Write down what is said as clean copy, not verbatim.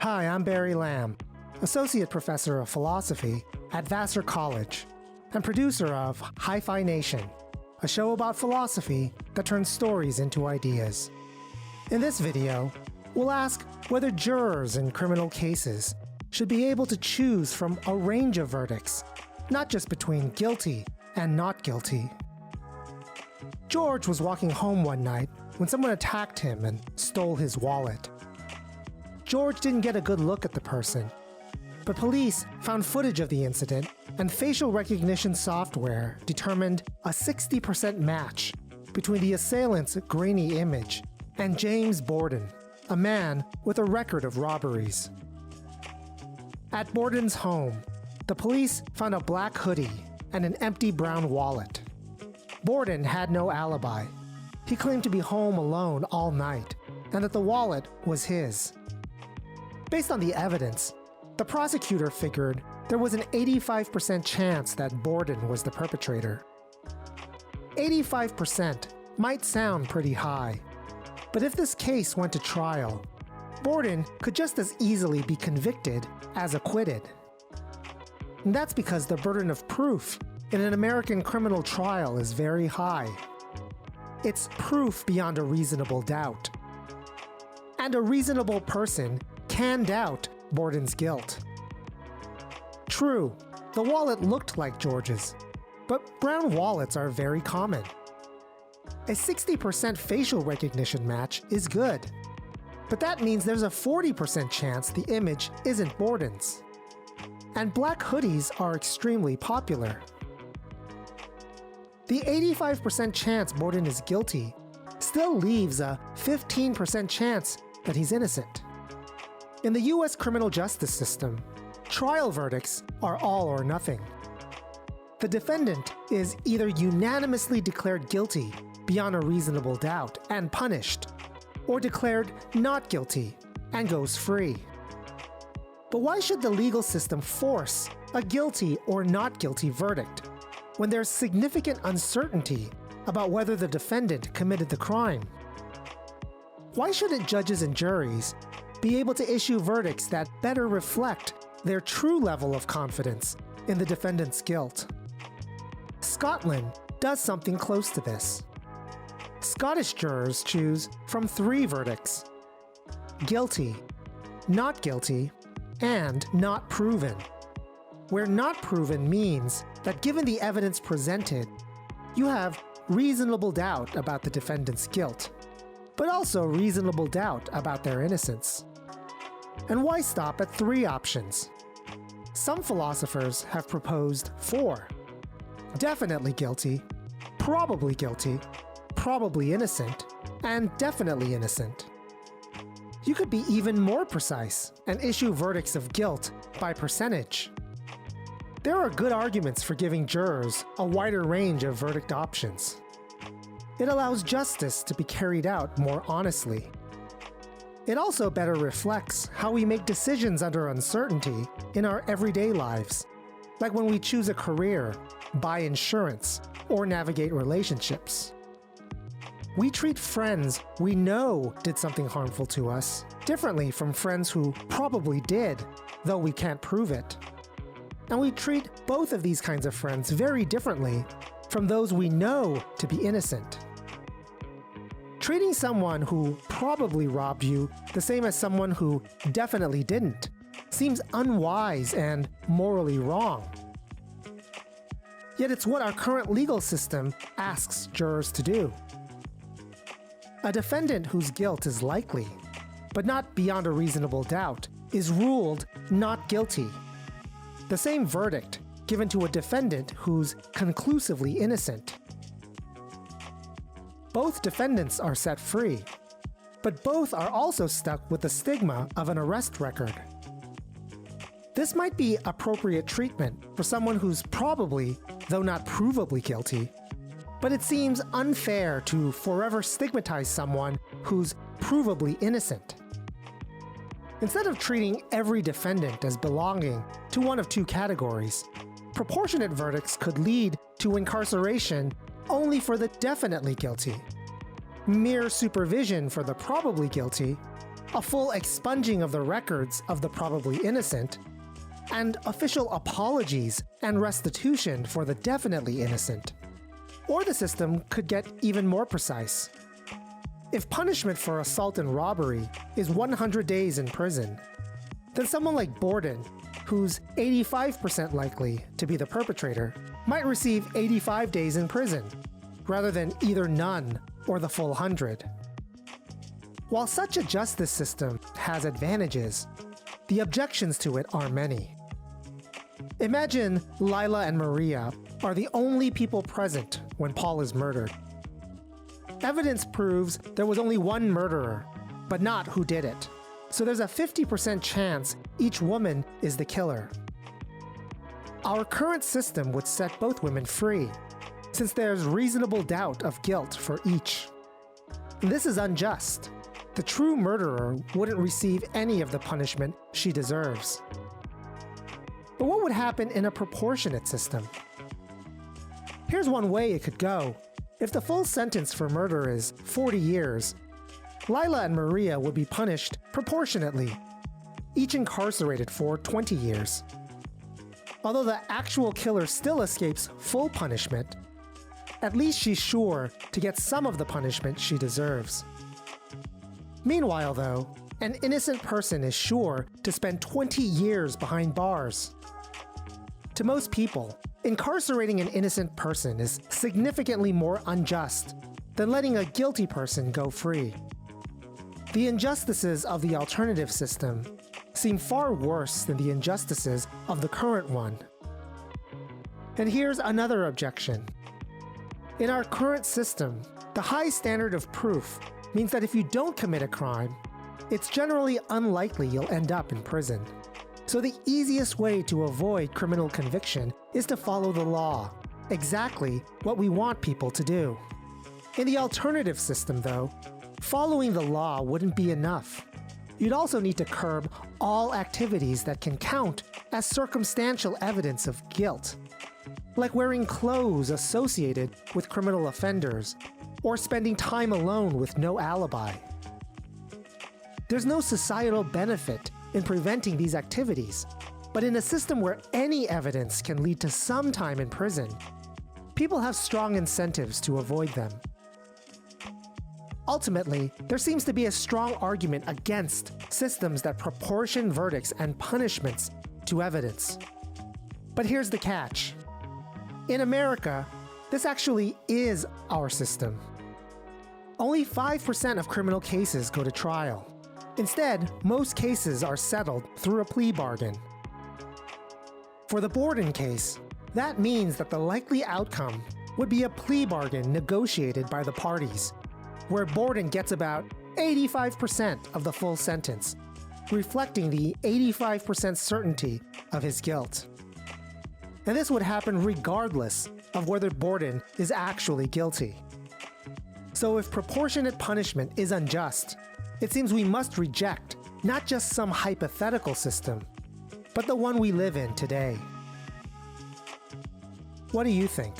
Hi, I'm Barry Lamb, Associate Professor of Philosophy at Vassar College and producer of Hi-Phi Nation, a show about philosophy that turns stories into ideas. In this video, we'll ask whether jurors in criminal cases should be able to choose from a range of verdicts, not just between guilty and not guilty. George was walking home one night when someone attacked him and stole his wallet. George didn't get a good look at the person, but police found footage of the incident and facial recognition software determined a 60% match between the assailant's grainy image and James Borden, a man with a record of robberies. At Borden's home, the police found a black hoodie and an empty brown wallet. Borden had no alibi. He claimed to be home alone all night and that the wallet was his. Based on the evidence, the prosecutor figured there was an 85% chance that Borden was the perpetrator. 85% might sound pretty high, but if this case went to trial, Borden could just as easily be convicted as acquitted. And that's because the burden of proof in an American criminal trial is very high. It's proof beyond a reasonable doubt. And a reasonable person can doubt Borden's guilt. True, the wallet looked like George's, but brown wallets are very common. A 60% facial recognition match is good, but that means there's a 40% chance the image isn't Borden's. And black hoodies are extremely popular. The 85% chance Borden is guilty still leaves a 15% chance that he's innocent. In the US criminal justice system, trial verdicts are all or nothing. The defendant is either unanimously declared guilty beyond a reasonable doubt and punished, or declared not guilty and goes free. But why should the legal system force a guilty or not guilty verdict when there's significant uncertainty about whether the defendant committed the crime? Why shouldn't judges and juries be able to issue verdicts that better reflect their true level of confidence in the defendant's guilt? Scotland does something close to this. Scottish jurors choose from 3 verdicts: guilty, not guilty, and not proven, where not proven means that given the evidence presented, you have reasonable doubt about the defendant's guilt, but also reasonable doubt about their innocence. And why stop at 3 options? Some philosophers have proposed 4. Definitely guilty, probably innocent, and definitely innocent. You could be even more precise and issue verdicts of guilt by percentage. There are good arguments for giving jurors a wider range of verdict options. It allows justice to be carried out more honestly. It also better reflects how we make decisions under uncertainty in our everyday lives, like when we choose a career, buy insurance, or navigate relationships. We treat friends we know did something harmful to us differently from friends who probably did, though we can't prove it. And we treat both of these kinds of friends very differently from those we know to be innocent. Treating someone who probably robbed you the same as someone who definitely didn't seems unwise and morally wrong. Yet it's what our current legal system asks jurors to do. A defendant whose guilt is likely, but not beyond a reasonable doubt, is ruled not guilty. The same verdict given to a defendant who's conclusively innocent. Both defendants are set free, but both are also stuck with the stigma of an arrest record. This might be appropriate treatment for someone who's probably, though not provably guilty, but it seems unfair to forever stigmatize someone who's provably innocent. Instead of treating every defendant as belonging to one of 2 categories, proportionate verdicts could lead to incarceration only for the definitely guilty, mere supervision for the probably guilty, a full expunging of the records of the probably innocent, and official apologies and restitution for the definitely innocent. Or the system could get even more precise. If punishment for assault and robbery is 100 days in prison, then someone like Borden, who's 85% likely to be the perpetrator, might receive 85 days in prison, rather than either none or the full 100. While such a justice system has advantages, the objections to it are many. Imagine Lila and Maria are the only people present when Paul is murdered. Evidence proves there was only one murderer, but not who did it. So there's a 50% chance each woman is the killer. Our current system would set both women free, since there's reasonable doubt of guilt for each. This is unjust. The true murderer wouldn't receive any of the punishment she deserves. But what would happen in a proportionate system? Here's one way it could go. If the full sentence for murder is 40 years, Lila and Maria would be punished proportionately, each incarcerated for 20 years. Although the actual killer still escapes full punishment, at least she's sure to get some of the punishment she deserves. Meanwhile, though, an innocent person is sure to spend 20 years behind bars. To most people, incarcerating an innocent person is significantly more unjust than letting a guilty person go free. The injustices of the alternative system seem far worse than the injustices of the current one. And here's another objection. In our current system, the high standard of proof means that if you don't commit a crime, it's generally unlikely you'll end up in prison. So the easiest way to avoid criminal conviction is to follow the law, exactly what we want people to do. In the alternative system, though, following the law wouldn't be enough. You'd also need to curb all activities that can count as circumstantial evidence of guilt, like wearing clothes associated with criminal offenders, or spending time alone with no alibi. There's no societal benefit in preventing these activities, but in a system where any evidence can lead to some time in prison, people have strong incentives to avoid them. Ultimately, there seems to be a strong argument against systems that proportion verdicts and punishments to evidence. But here's the catch. In America, this actually is our system. Only 5% of criminal cases go to trial. Instead, most cases are settled through a plea bargain. For the Borden case, that means that the likely outcome would be a plea bargain negotiated by the parties, where Borden gets about 85% of the full sentence, reflecting the 85% certainty of his guilt. And this would happen regardless of whether Borden is actually guilty. So if proportionate punishment is unjust, it seems we must reject not just some hypothetical system, but the one we live in today. What do you think?